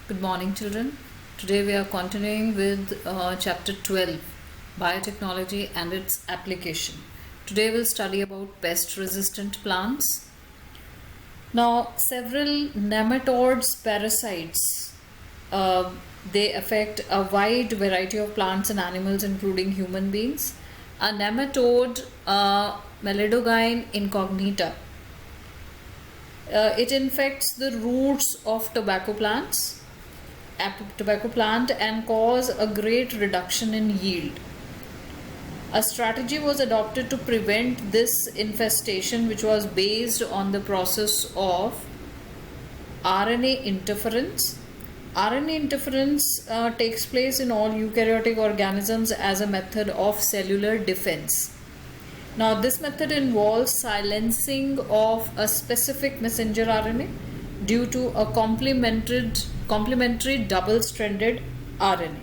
Good morning, children. Today we are continuing with chapter 12, Biotechnology and its application. Today we'll study about pest-resistant plants. Now, several nematodes, parasites, they affect a wide variety of plants and animals, including human beings. A nematode, Melidogyne incognita, it infects the roots of tobacco plant and cause a great reduction in yield. A strategy was adopted to prevent this infestation, which was based on the process of RNA interference. RNA interference takes place in all eukaryotic organisms as a method of cellular defense. Now, this method involves silencing of a specific messenger RNA due to a complementary double-stranded RNA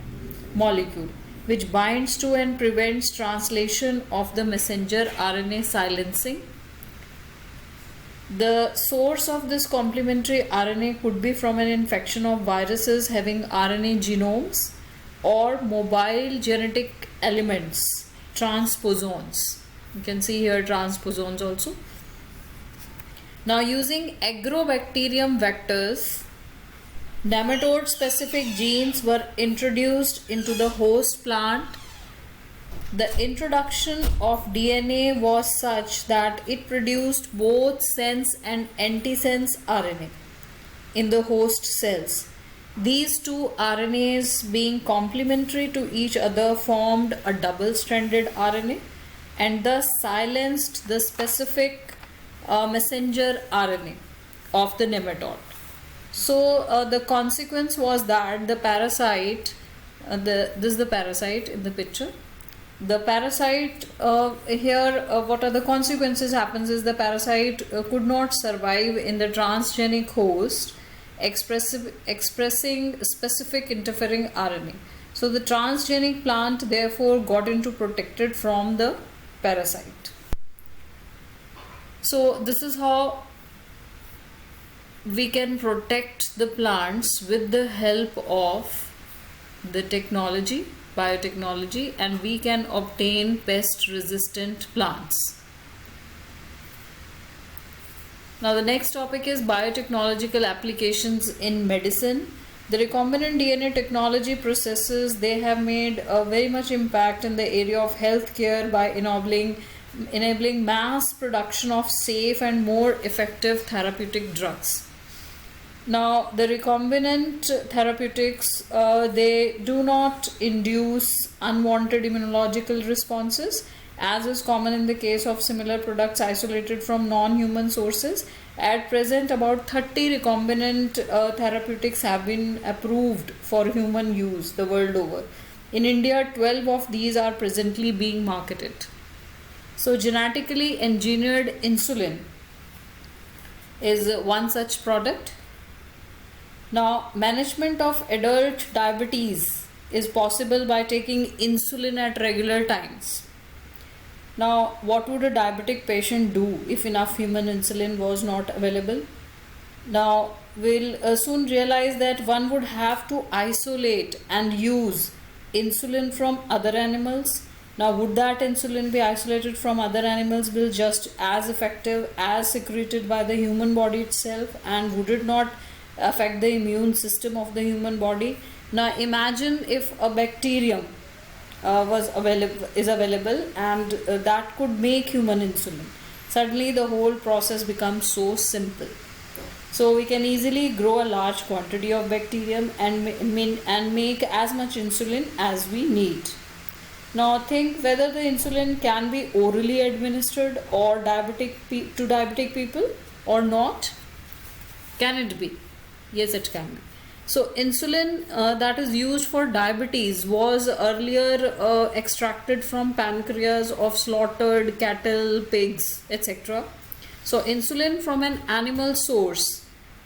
molecule, which binds to and prevents translation of the messenger RNA silencing. The source of this complementary RNA could be from an infection of viruses having RNA genomes or mobile genetic elements, transposons. You can see here transposons also. Now, using agrobacterium vectors, nematode specific genes were introduced into the host plant. The introduction of DNA was such that it produced both sense and antisense RNA in the host cells. These two RNAs, being complementary to each other, formed a double-stranded RNA and thus silenced the specific messenger RNA of the nematode. So the consequence was that the parasite, this is the parasite in the picture. The parasite here, what are the consequences happens is the parasite could not survive in the transgenic host expressing specific interfering RNA. So the transgenic plant therefore got into protected from the parasite. So this is how we can protect the plants with the help of the technology, biotechnology, and we can obtain pest resistant plants. Now the next topic is biotechnological applications in medicine. The recombinant DNA technology processes, they have made a very much impact in the area of healthcare by enabling mass production of safe and more effective therapeutic drugs. Now, the recombinant therapeutics, they do not induce unwanted immunological responses, as is common in the case of similar products isolated from non-human sources. At present, about 30 recombinant therapeutics have been approved for human use the world over. In India, 12 of these are presently being marketed. So, genetically engineered insulin is one such product. Now, management of adult diabetes is possible by taking insulin at regular times. Now, what would a diabetic patient do if enough human insulin was not available? Now, we'll soon realize that one would have to isolate and use insulin from other animals. Now, would that insulin be isolated from other animals be just as effective as secreted by the human body itself, and would it not affect the immune system of the human body? Now, imagine if a bacterium is available and that could make human insulin. Suddenly the whole process becomes so simple. So we can easily grow a large quantity of bacterium and make as much insulin as we need. Now think whether the insulin can be orally administered or to diabetic people or not. Can it be? Yes, it can be. So insulin that is used for diabetes was earlier extracted from pancreas of slaughtered cattle, pigs, etc. So insulin from an animal source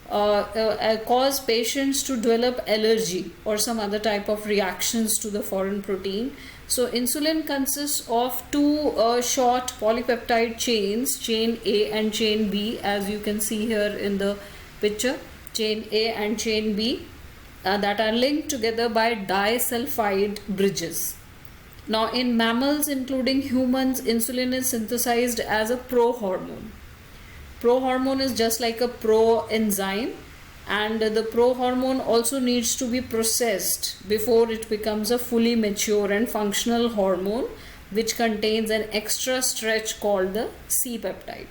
cause patients to develop allergy or some other type of reactions to the foreign protein. So insulin consists of two short polypeptide chains, chain A and chain B, as you can see here in the picture, chain A and chain B. that are linked together by disulfide bridges. Now, in mammals, including humans, insulin is synthesized as a prohormone. Prohormone is just like a proenzyme, and the prohormone also needs to be processed before it becomes a fully mature and functional hormone, which contains an extra stretch called the C-peptide.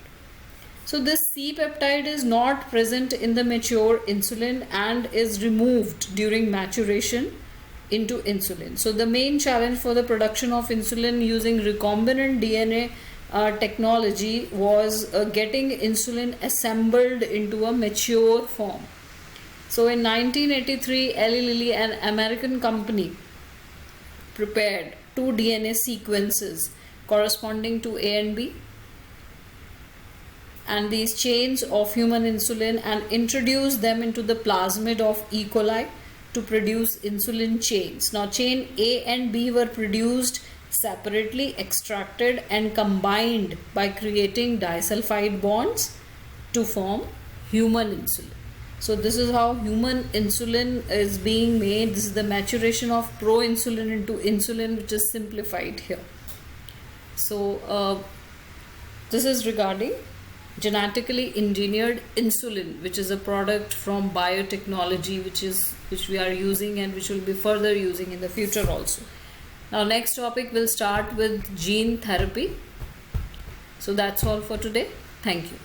So this C-peptide is not present in the mature insulin and is removed during maturation into insulin. So the main challenge for the production of insulin using recombinant DNA technology was getting insulin assembled into a mature form. So in 1983, Eli Lilly, an American company, prepared 2 DNA sequences corresponding to A and B and these chains of human insulin and introduced them into the plasmid of E. coli to produce insulin chains. Now chain A and B were produced separately, extracted and combined by creating disulfide bonds to form human insulin. So this is how human insulin is being made. This is the maturation of proinsulin into insulin, which is simplified here. So this is regarding genetically engineered insulin, which is a product from biotechnology, which we are using and which will be further using in the future also. Now next topic will start with gene therapy. So that's all for today. Thank you.